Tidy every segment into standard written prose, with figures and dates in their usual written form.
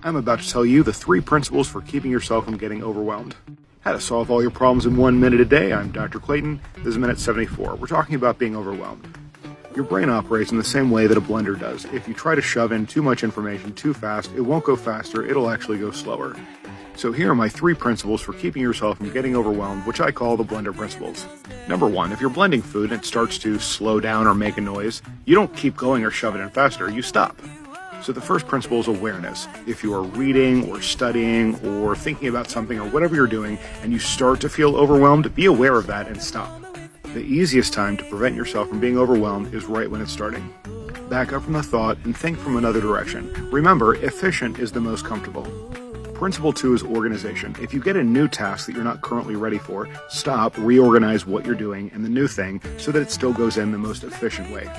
I'm about to tell you the 3 principles for keeping yourself from getting overwhelmed. How to solve all your problems in 1 minute a day. I'm Dr. Clayton. This is minute 74. We're talking about being overwhelmed. Your brain operates in the same way that a blender does. If you try to shove in too much information too fast, it won't go faster, it'll actually go slower. So here are my 3 principles for keeping yourself from getting overwhelmed, which I call the blender principles. Number 1, if you're blending food and it starts to slow down or make a noise, you don't keep going or shove it in faster, you stop. So the first principle is awareness. If you are reading or studying or thinking about something or whatever you're doing and you start to feel overwhelmed, be aware of that and stop. The easiest time to prevent yourself from being overwhelmed is right when it's starting. Back up from the thought and think from another direction. Remember, efficient is the most comfortable. Principle 2 is organization. If you get a new task that you're not currently ready for, stop, reorganize what you're doing and the new thing so that it still goes in the most efficient way.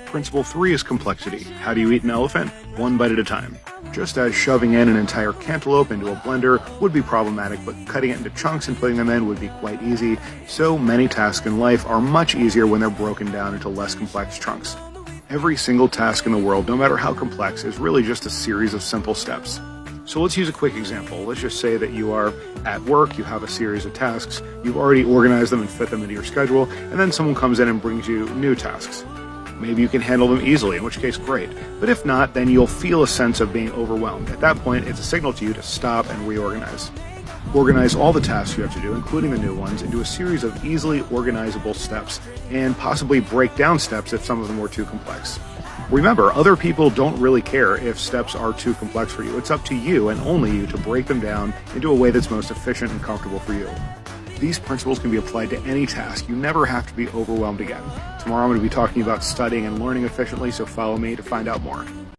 Principle 3 is complexity. How do you eat an elephant? 1 bite at a time. Just as shoving in an entire cantaloupe into a blender would be problematic, but cutting it into chunks and putting them in would be quite easy, so many tasks in life are much easier when they're broken down into less complex chunks. Every single task in the world, no matter how complex, is really just a series of simple steps. So let's use a quick example. Let's just say that you are at work, you have a series of tasks, you've already organized them and fit them into your schedule, and then someone comes in and brings you new tasks. Maybe you can handle them easily, in which case great. But if not, then you'll feel a sense of being overwhelmed. At that point, it's a signal to you to stop and reorganize. Organize all the tasks you have to do, including the new ones, into a series of easily organizable steps, and possibly break down steps if some of them were too complex. Remember, other people don't really care if steps are too complex for you. It's up to you and only you to break them down into a way that's most efficient and comfortable for you. These principles can be applied to any task. You never have to be overwhelmed again. Tomorrow I'm going to be talking about studying and learning efficiently, so follow me to find out more.